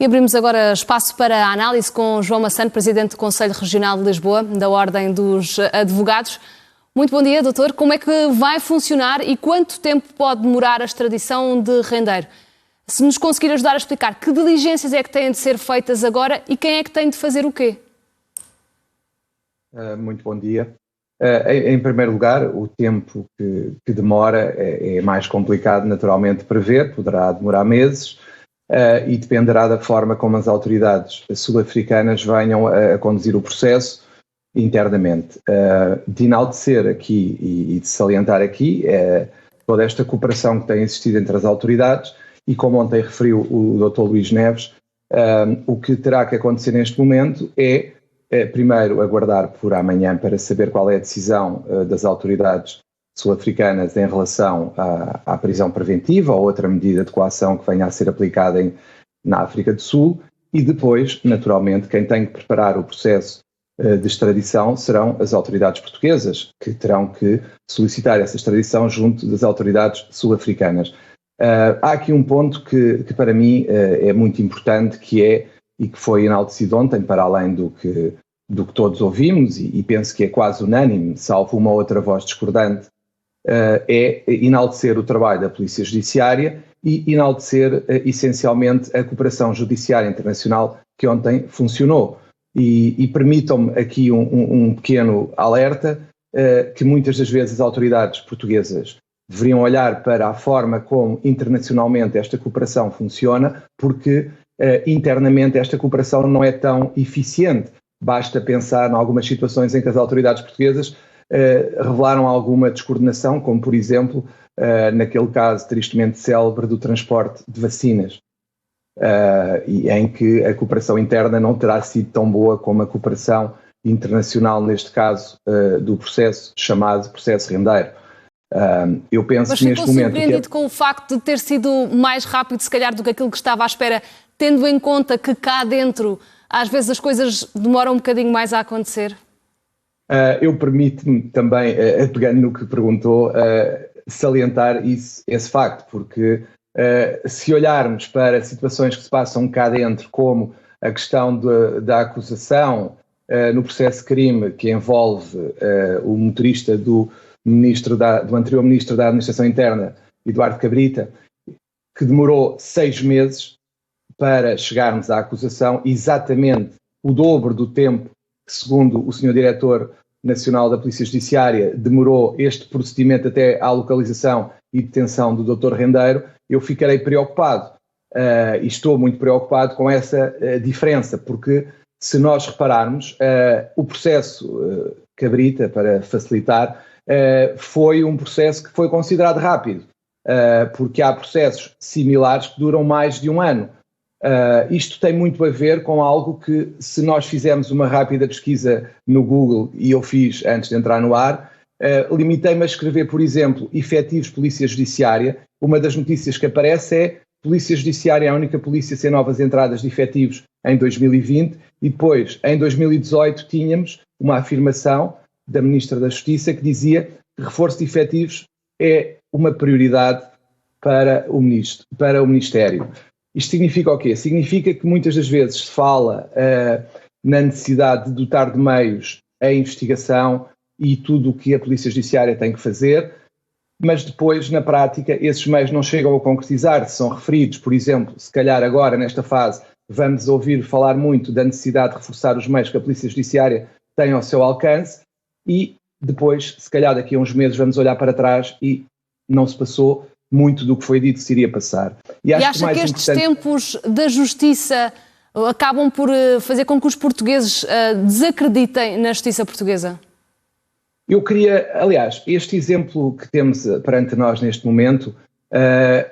E abrimos agora espaço para a análise com João Massano, Presidente do Conselho Regional de Lisboa, da Ordem dos Advogados. Muito bom dia, doutor. Como é que vai funcionar e quanto tempo pode demorar a extradição de Rendeiro? Se nos conseguir ajudar a explicar que diligências é que têm de ser feitas agora e quem é que tem de fazer o quê? Muito bom dia. Em primeiro lugar, o tempo que demora é mais complicado naturalmente de prever, poderá demorar meses e dependerá da forma como as autoridades sul-africanas venham a conduzir o processo internamente. De enaltecer aqui e de salientar aqui toda esta cooperação que tem existido entre as autoridades e, como ontem referiu o Dr. Luís Neves, o que terá que acontecer neste momento é primeiro aguardar por amanhã para saber qual é a decisão das autoridades sul-africanas em relação à prisão preventiva ou outra medida de coação que venha a ser aplicada na África do Sul, e depois, naturalmente, quem tem que preparar o processo de extradição serão as autoridades portuguesas, que terão que solicitar essa extradição junto das autoridades sul-africanas. Há aqui um ponto que para mim é muito importante, e que foi enaltecido ontem, para além do que todos ouvimos, e penso que é quase unânime, salvo uma outra voz discordante, é enaltecer o trabalho da Polícia Judiciária e enaltecer essencialmente a cooperação judiciária internacional que ontem funcionou. E permitam-me aqui um pequeno alerta, que muitas das vezes as autoridades portuguesas deveriam olhar para a forma como internacionalmente esta cooperação funciona, porque internamente esta cooperação não é tão eficiente. Basta pensar em algumas situações em que as autoridades portuguesas revelaram alguma descoordenação, como por exemplo naquele caso tristemente célebre do transporte de vacinas, e em que a cooperação interna não terá sido tão boa como a cooperação internacional, neste caso do processo chamado processo Rendeiro. Eu penso que neste momento... Mas ficou surpreendido com o facto de ter sido mais rápido, se calhar, do que aquilo que estava à espera, tendo em conta que cá dentro, às vezes, as coisas demoram um bocadinho mais a acontecer? Eu permito-me também, pegando no que perguntou, salientar esse facto, porque se olharmos para situações que se passam cá dentro, como a questão da acusação no processo de crime que envolve o motorista do anterior Ministro da Administração Interna, Eduardo Cabrita, que demorou 6 meses para chegarmos à acusação, exatamente o dobro do tempo que, segundo o Sr. Diretor Nacional da Polícia Judiciária, demorou este procedimento até à localização e detenção do Dr. Rendeiro. Eu ficarei preocupado, e estou muito preocupado com essa diferença, porque se nós repararmos, o processo Cabrita, para facilitar, foi um processo que foi considerado rápido, porque há processos similares que duram mais de um ano. Isto tem muito a ver com algo que, se nós fizermos uma rápida pesquisa no Google, e eu fiz antes de entrar no ar, limitei-me a escrever, por exemplo, efetivos Polícia Judiciária. Uma das notícias que aparece é: Polícia Judiciária é a única polícia sem novas entradas de efetivos em 2020, e depois, em 2018, tínhamos uma afirmação da Ministra da Justiça que dizia que reforço de efetivos é uma prioridade para o Ministério. Isto significa o quê? Significa que muitas das vezes se fala na necessidade de dotar de meios a investigação e tudo o que a Polícia Judiciária tem que fazer, mas depois, na prática, esses meios não chegam a concretizar-se, são referidos. Por exemplo, se calhar agora, nesta fase, vamos ouvir falar muito da necessidade de reforçar os meios que a Polícia Judiciária tem ao seu alcance, e depois, se calhar daqui a uns meses, vamos olhar para trás e não se passou muito do que foi dito que se iria passar. E acha que estes tempos da justiça acabam por fazer com que os portugueses desacreditem na justiça portuguesa? Eu queria, aliás, este exemplo que temos perante nós neste momento,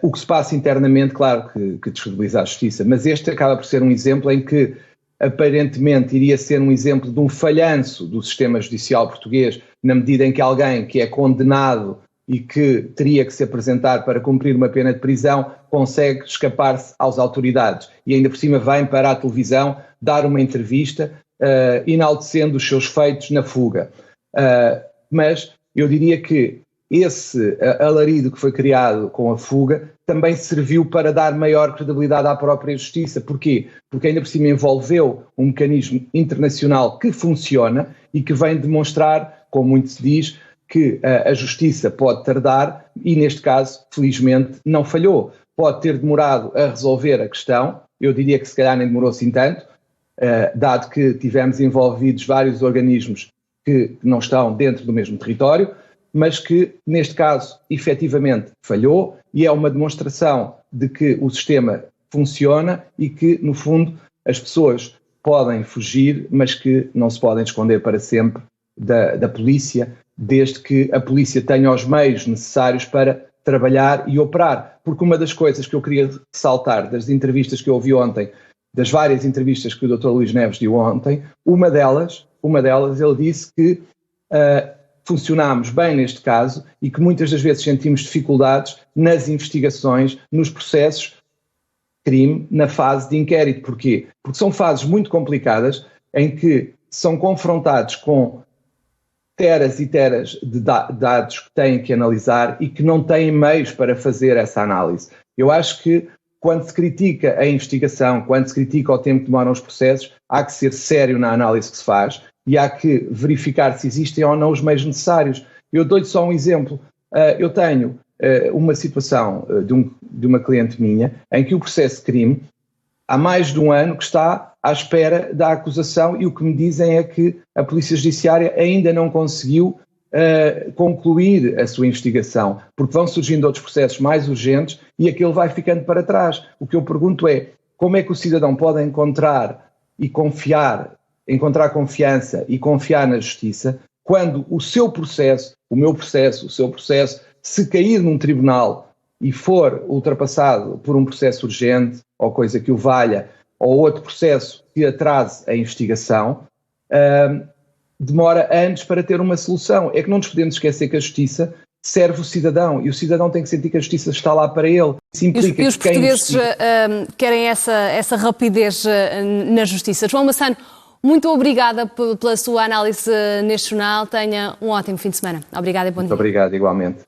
o que se passa internamente, claro que descredibiliza a justiça, mas este acaba por ser um exemplo em que aparentemente iria ser um exemplo de um falhanço do sistema judicial português, na medida em que alguém que é condenado e que teria que se apresentar para cumprir uma pena de prisão consegue escapar-se às autoridades e ainda por cima vem para a televisão dar uma entrevista enaltecendo os seus feitos na fuga. Mas eu diria que esse alarido que foi criado com a fuga também serviu para dar maior credibilidade à própria justiça. Porquê? Porque ainda por cima envolveu um mecanismo internacional que funciona e que vem demonstrar, como muito se diz, que a justiça pode tardar e, neste caso, felizmente, não falhou. Pode ter demorado a resolver a questão, eu diria que se calhar nem demorou assim tanto, dado que tivemos envolvidos vários organismos que não estão dentro do mesmo território, mas que, neste caso, efetivamente falhou e é uma demonstração de que o sistema funciona e que, no fundo, as pessoas podem fugir, mas que não se podem esconder para sempre da polícia, desde que a polícia tenha os meios necessários para trabalhar e operar. Porque uma das coisas que eu queria ressaltar das entrevistas que eu ouvi ontem, das várias entrevistas que o Dr. Luís Neves deu ontem, uma delas ele disse que funcionámos bem neste caso e que muitas das vezes sentimos dificuldades nas investigações, nos processos de crime, na fase de inquérito. Porquê? Porque são fases muito complicadas em que são confrontados com teras e teras de dados que têm que analisar e que não têm meios para fazer essa análise. Eu acho que quando se critica a investigação, quando se critica o tempo que demoram os processos, há que ser sério na análise que se faz e há que verificar se existem ou não os meios necessários. Eu dou-lhe só um exemplo. Eu tenho uma situação de uma cliente minha em que o processo de crime há mais de um ano que está à espera da acusação e o que me dizem é que a Polícia Judiciária ainda não conseguiu concluir a sua investigação, porque vão surgindo outros processos mais urgentes e aquele vai ficando para trás. O que eu pergunto é, como é que o cidadão pode encontrar confiança e confiar na justiça quando o seu processo, o meu processo, o seu processo, se cair num tribunal e for ultrapassado por um processo urgente ou coisa que o valha, ou outro processo que atrase a investigação, demora anos para ter uma solução. É que não nos podemos esquecer que a justiça serve o cidadão e o cidadão tem que sentir que a justiça está lá para ele. Isso implica e os portugueses querem essa rapidez na justiça. João Massano, muito obrigada pela sua análise neste jornal. Tenha um ótimo fim de semana. Obrigada e bom dia. Muito obrigado, igualmente.